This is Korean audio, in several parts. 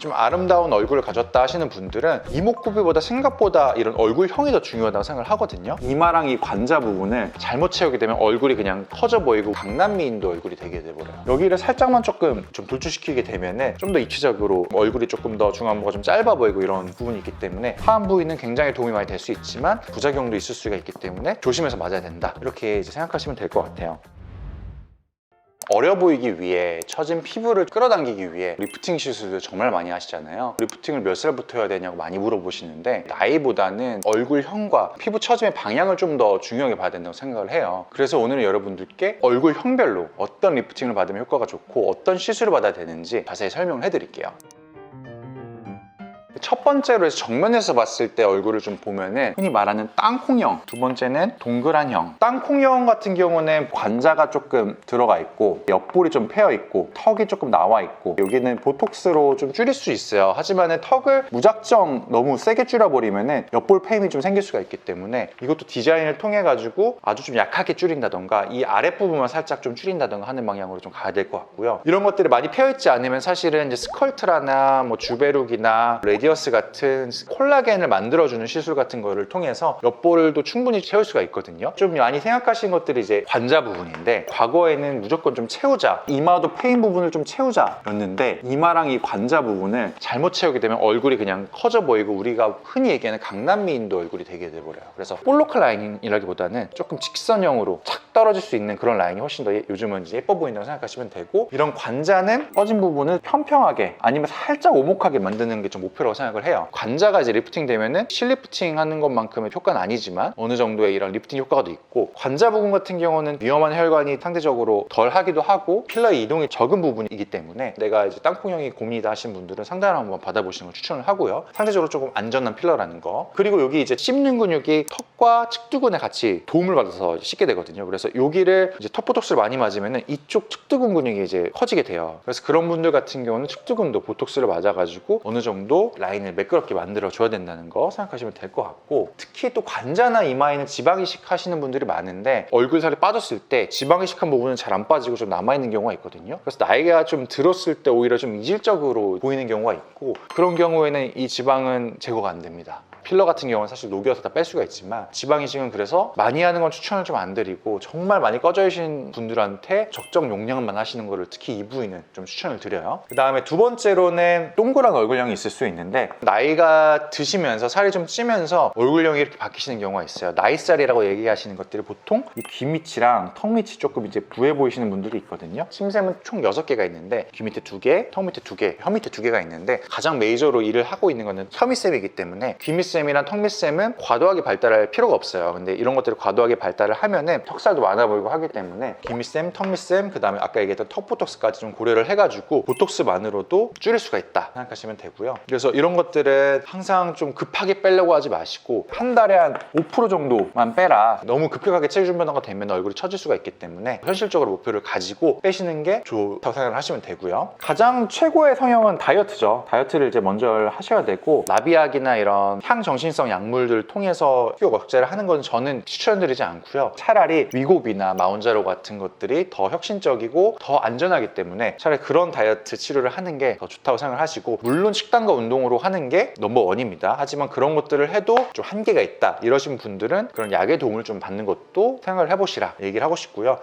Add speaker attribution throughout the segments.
Speaker 1: 좀 아름다운 얼굴을 가졌다 하시는 분들은 이목구비보다 생각보다 이런 얼굴형이 더 중요하다고 생각을 하거든요. 이마랑 이 관자 부분을 잘못 채우게 되면 얼굴이 그냥 커져 보이고 강남미인도 얼굴이 되게 돼버려요. 여기를 살짝만 조금 좀 돌출시키게 되면은 좀 더 입체적으로 얼굴이 조금 더 중안부가 좀 짧아 보이고 이런 부분이 있기 때문에 하안 부위는 굉장히 도움이 많이 될 수 있지만 부작용도 있을 수가 있기 때문에 조심해서 맞아야 된다, 이렇게 이제 생각하시면 될 것 같아요. 어려 보이기 위해, 처진 피부를 끌어당기기 위해 리프팅 시술을 정말 많이 하시잖아요. 리프팅을 몇 살부터 해야 되냐고 많이 물어보시는데 나이보다는 얼굴형과 피부 처짐의 방향을 좀 더 중요하게 봐야 된다고 생각을 해요. 그래서 오늘은 여러분들께 얼굴형별로 어떤 리프팅을 받으면 효과가 좋고 어떤 시술을 받아야 되는지 자세히 설명을 해드릴게요. 첫 번째로 해서 정면에서 봤을 때 얼굴을 좀 보면은 흔히 말하는 땅콩형, 두 번째는 동그란 형. 땅콩형 같은 경우는 관자가 조금 들어가 있고 옆볼이 좀 패여 있고 턱이 조금 나와 있고 여기는 보톡스로 좀 줄일 수 있어요. 하지만 턱을 무작정 너무 세게 줄여버리면은 옆볼 패임이 좀 생길 수가 있기 때문에 이것도 디자인을 통해 가지고 아주 좀 약하게 줄인다던가 이 아랫부분만 살짝 좀 줄인다던가 하는 방향으로 좀 가야 될 것 같고요. 이런 것들이 많이 패여 있지 않으면 사실은 이제 스컬트라나 뭐 주베룩이나 레디어스 같은 콜라겐을 만들어주는 시술 같은 거를 통해서 옆볼도 충분히 채울 수가 있거든요. 좀 많이 생각하신 것들이 이제 관자 부분인데 과거에는 무조건 좀 채우자, 이마도 페인 부분을 좀 채우자 였는데 이마랑 이 관자 부분을 잘못 채우게 되면 얼굴이 그냥 커져 보이고 우리가 흔히 얘기하는 강남미인도 얼굴이 되게 돼버려요. 그래서 볼로크 라인이라기보다는 조금 직선형으로 착 떨어질 수 있는 그런 라인이 훨씬 더 요즘은 이제 예뻐 보인다고 생각하시면 되고, 이런 관자는 꺼진 부분을 평평하게 아니면 살짝 오목하게 만드는 게 좀 목표라고 생각을 해요. 관자가 이제 리프팅 되면은 실리프팅 하는 것만큼의 효과는 아니지만 어느 정도의 이런 리프팅 효과도 있고, 관자 부분 같은 경우는 위험한 혈관이 상대적으로 덜 하기도 하고 필러의 이동이 적은 부분이기 때문에 내가 이제 땅콩형이 고민이다 하신 분들은 상담을 한번 받아보시는 걸 추천을 하고요. 상대적으로 조금 안전한 필러라는 거. 그리고 여기 이제 씹는 근육이 턱과 측두근에 같이 도움을 받아서 씹게 되거든요. 그래서 여기를 이제 턱보톡스를 많이 맞으면은 이쪽 측두근 근육이 이제 커지게 돼요. 그래서 그런 분들 같은 경우는 측두근도 보톡스를 맞아가지고 어느 정도 라인을 매끄럽게 만들어줘야 된다는 거 생각하시면 될 것 같고, 특히 또 관자나 이마에는 지방 이식 하시는 분들이 많은데 얼굴 살이 빠졌을 때 지방 이식한 부분은 잘 안 빠지고 좀 남아있는 경우가 있거든요. 그래서 나이가 좀 들었을 때 오히려 좀 이질적으로 보이는 경우가 있고, 그런 경우에는 이 지방은 제거가 안 됩니다. 필러 같은 경우는 사실 녹여서 다 뺄 수가 있지만 지방 이식은 그래서 많이 하는 건 추천을 좀 안 드리고 정말 많이 꺼져 계신 분들한테 적정 용량만 하시는 거를 특히 이 부위는 좀 추천을 드려요. 그 다음에 두 번째로는 동그란 얼굴형이 있을 수 있는데 나이가 드시면서 살이 좀 찌면서 얼굴형이 이렇게 바뀌시는 경우가 있어요. 나이살이라고 얘기하시는 것들이 보통 이 귀 밑이랑 턱 밑이 조금 이제 부해 보이시는 분들이 있거든요. 침샘은 총 6개가 있는데 귀 밑에 2개, 턱 밑에 2개, 혀 밑에 2개가 있는데 가장 메이저로 일을 하고 있는 거는 혀 밑샘이기 때문에 귀 밑샘이랑 턱 밑샘은 과도하게 발달할 필요가 없어요. 근데 이런 것들을 과도하게 발달을 하면은 턱살도 많아 보이고 하기 때문에 귀 밑샘, 턱 밑샘, 그 다음에 아까 얘기했던 턱 보톡스까지 좀 고려를 해가지고 보톡스만으로도 줄일 수가 있다 생각하시면 되고요. 그래서 이런 것들은 항상 좀 급하게 빼려고 하지 마시고 한 달에 한 5% 정도만 빼라. 너무 급격하게 체중 변화가 되면 얼굴이 처질 수가 있기 때문에 현실적으로 목표를 가지고 빼시는 게 좋다고 생각을 하시면 되고요. 가장 최고의 성형은 다이어트죠. 다이어트를 이제 먼저 하셔야 되고, 나비약이나 이런 향정신성 약물들 통해서 피부 억제를 하는 건 저는 추천드리지 않고요. 차라리 위고비나 마운자로 같은 것들이 더 혁신적이고 더 안전하기 때문에 차라리 그런 다이어트 치료를 하는 게 더 좋다고 생각을 하시고, 물론 식단과 운동으로 하는 게 넘버원입니다. 하지만 그런 것들을 해도 좀 한계가 있다 이러신 분들은 그런 약의 도움을 좀 받는 것도 생각을 해보시라 얘기를 하고 싶고요.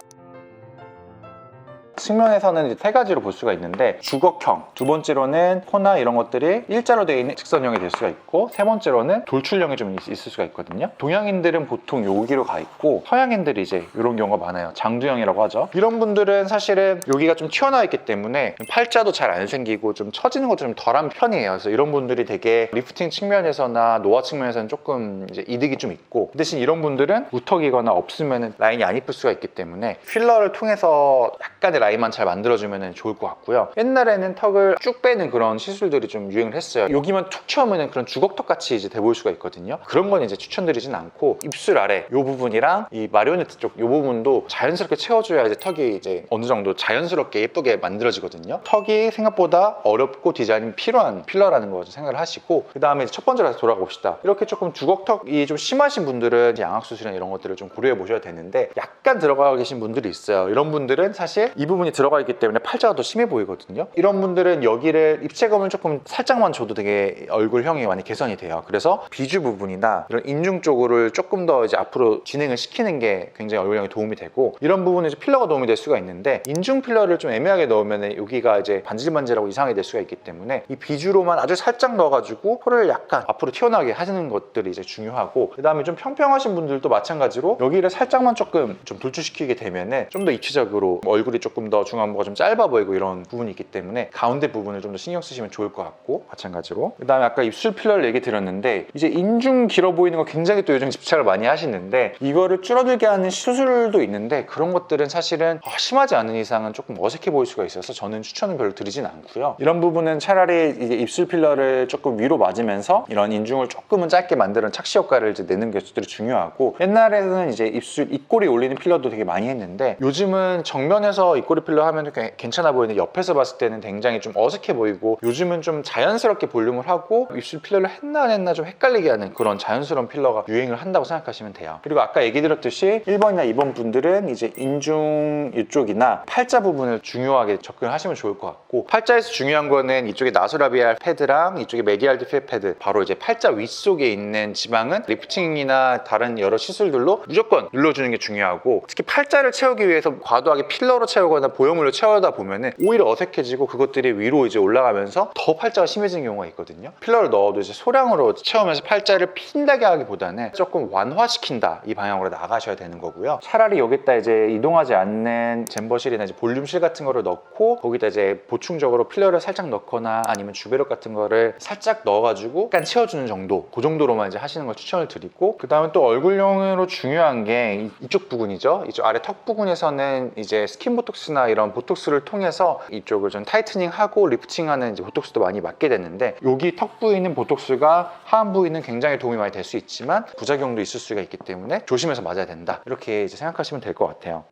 Speaker 1: 측면에서는 이제 3가지로 볼 수가 있는데, 주걱형, 두 번째로는 코나 이런 것들이 일자로 되어 있는 직선형이 될 수가 있고, 세 번째로는 돌출형이 좀 있을 수가 있거든요. 동양인들은 보통 여기로 가 있고 서양인들이 이제 이런 경우가 많아요. 장두형이라고 하죠. 이런 분들은 사실은 여기가 좀 튀어나와 있기 때문에 팔자도 잘 안 생기고 좀 처지는 것도 좀 덜한 편이에요. 그래서 이런 분들이 되게 리프팅 측면에서나 노화 측면에서는 조금 이제 이득이 좀 있고, 그 대신 이런 분들은 무턱이거나 없으면 라인이 안 이쁠 수가 있기 때문에 필러를 통해서 약간의 라인만 잘 만들어주면 좋을 것 같고요. 옛날에는 턱을 쭉 빼는 그런 시술들이 좀 유행을 했어요. 여기만 툭 치우면 그런 주걱턱 같이 이제 돼 보일 수가 있거든요. 그런 건 이제 추천드리진 않고, 입술 아래 이 부분이랑 이 마리오네트 쪽 이 부분도 자연스럽게 채워줘야 이제 턱이 이제 어느 정도 자연스럽게 예쁘게 만들어지거든요. 턱이 생각보다 어렵고 디자인이 필요한 필러라는 거 생각을 하시고, 그 다음에 첫 번째로 다시 돌아가 봅시다. 이렇게 조금 주걱턱이 좀 심하신 분들은 양악수술이나 이런 것들을 좀 고려해 보셔야 되는데, 약간 들어가 계신 분들이 있어요. 이런 분들은 사실 이 부분 부분이 들어가 있기 때문에 팔자가 더 심해 보이거든요. 이런 분들은 여기를 입체감을 조금 살짝만 줘도 되게 얼굴형이 많이 개선이 돼요. 그래서 비주 부분이나 이런 인중 쪽을 조금 더 이제 앞으로 진행을 시키는 게 굉장히 얼굴형에 도움이 되고, 이런 부분에 이제 필러가 도움이 될 수가 있는데, 인중 필러를 좀 애매하게 넣으면 여기가 이제 반질반질하고 이상하게 될 수가 있기 때문에 이 비주로만 아주 살짝 넣어가지고 코를 약간 앞으로 튀어나오게 하시는 것들이 이제 중요하고, 그 다음에 좀 평평하신 분들도 마찬가지로 여기를 살짝만 조금 좀 돌출시키게 되면은 좀 더 입체적으로 얼굴이 조금 더 중안부가 좀 짧아 보이고 이런 부분이 있기 때문에 가운데 부분을 좀 더 신경 쓰시면 좋을 것 같고, 마찬가지로 그 다음에 아까 입술 필러를 얘기 드렸는데, 이제 인중 길어 보이는 거 굉장히 또 요즘 집착을 많이 하시는데, 이거를 줄어들게 하는 시술도 있는데 그런 것들은 사실은 심하지 않은 이상은 조금 어색해 보일 수가 있어서 저는 추천은 별로 드리진 않고요. 이런 부분은 차라리 이제 입술 필러를 조금 위로 맞으면서 이런 인중을 조금은 짧게 만드는 착시 효과를 이제 내는 게 중요하고, 옛날에는 이제 입술 입꼬리 올리는 필러도 되게 많이 했는데 요즘은 정면에서 입꼬리 필러 하면 괜찮아 보이는데 옆에서 봤을 때는 굉장히 좀 어색해 보이고, 요즘은 좀 자연스럽게 볼륨을 하고 입술 필러를 했나 안 했나 좀 헷갈리게 하는 그런 자연스러운 필러가 유행을 한다고 생각하시면 돼요. 그리고 아까 얘기 드렸듯이 1번이나 2번 분들은 이제 인중 이쪽이나 팔자 부분을 중요하게 접근하시면 좋을 것 같고, 팔자에서 중요한 거는 이쪽에 나소라비알 패드랑 이쪽에 메디알드 필 패드, 바로 이제 팔자 윗속에 있는 지방은 리프팅이나 다른 여러 시술들로 무조건 눌러주는 게 중요하고, 특히 팔자를 채우기 위해서 과도하게 필러로 채우거나 보형물로 채우다 보면은 오히려 어색해지고 그것들이 위로 이제 올라가면서 더 팔자가 심해지는 경우가 있거든요. 필러를 넣어도 이제 소량으로 채우면서 팔자를 핀다게 하기보다는 조금 완화시킨다 이 방향으로 나가셔야 되는 거고요. 차라리 여기다 이제 이동하지 않는 잼버실이나 이제 볼륨실 같은 거를 넣고 거기다 이제 보충적으로 필러를 살짝 넣거나 아니면 주베력 같은 거를 살짝 넣어가지고 약간 채워주는 정도, 그 정도로만 이제 하시는 걸 추천을 드리고, 그 다음에 또 얼굴형으로 중요한 게 이쪽 부분이죠. 이쪽 아래 턱 부분에서는 이제 스킨 보톡스나 이런 보톡스를 통해서 이쪽을 좀 타이트닝하고 리프팅하는 이제 보톡스도 많이 맞게 되는데, 여기 턱 부위에 있는 보톡스가 하안 부위는 굉장히 도움이 많이 될 수 있지만 부작용도 있을 수가 있기 때문에 조심해서 맞아야 된다, 이렇게 이제 생각하시면 될 것 같아요.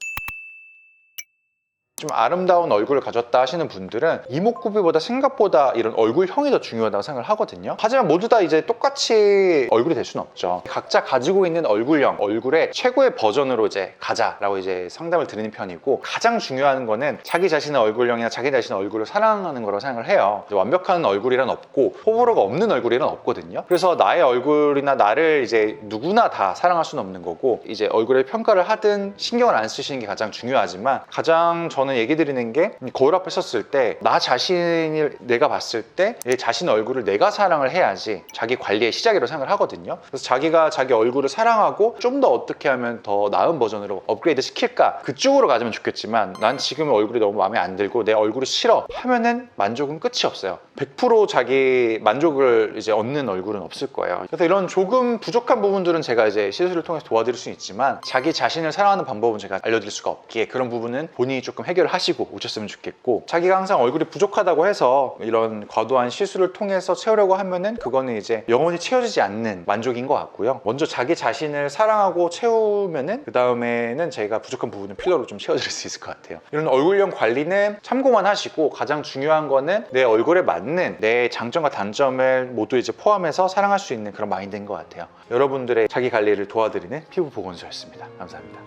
Speaker 1: 좀 아름다운 얼굴을 가졌다 하시는 분들은 이목구비보다 생각보다 이런 얼굴형이 더 중요하다고 생각을 하거든요. 하지만 모두 다 이제 똑같이 얼굴이 될 수는 없죠. 각자 가지고 있는 얼굴형, 얼굴의 최고의 버전으로 이제 가자라고 이제 상담을 드리는 편이고, 가장 중요한 거는 자기 자신의 얼굴형이나 자기 자신의 얼굴을 사랑하는 거라고 생각을 해요. 완벽한 얼굴이란 없고 호불호가 없는 얼굴이란 없거든요. 그래서 나의 얼굴이나 나를 이제 누구나 다 사랑할 수는 없는 거고, 이제 얼굴에 평가를 하든 신경을 안 쓰시는 게 가장 중요하지만, 가장 저는 얘기 드리는 게 거울 앞에 섰을 때 나 자신을 내가 봤을 때 내 자신 얼굴을 내가 사랑을 해야지 자기 관리의 시작이라고 생각을 하거든요. 그래서 자기가 자기 얼굴을 사랑하고 좀 더 어떻게 하면 더 나은 버전으로 업그레이드 시킬까, 그쪽으로 가자면 좋겠지만, 난 지금 얼굴이 너무 마음에 안 들고 내 얼굴이 싫어 하면은 만족은 끝이 없어요. 100% 자기 만족을 이제 얻는 얼굴은 없을 거예요. 그래서 이런 조금 부족한 부분들은 제가 이제 시술을 통해서 도와드릴 수 있지만, 자기 자신을 사랑하는 방법은 제가 알려드릴 수가 없기에 그런 부분은 본인이 조금 해결을 하시고 오셨으면 좋겠고, 자기가 항상 얼굴이 부족하다고 해서 이런 과도한 시술을 통해서 채우려고 하면은 그거는 이제 영원히 채워지지 않는 만족인 것 같고요. 먼저 자기 자신을 사랑하고 채우면은 그 다음에는 제가 부족한 부분을 필러로 좀 채워드릴 수 있을 것 같아요. 이런 얼굴형 관리는 참고만 하시고, 가장 중요한 거는 내 얼굴에 맞는 내 장점과 단점을 모두 이제 포함해서 사랑할 수 있는 그런 마인드인 것 같아요. 여러분들의 자기 관리를 도와드리는 피부보건소였습니다. 감사합니다.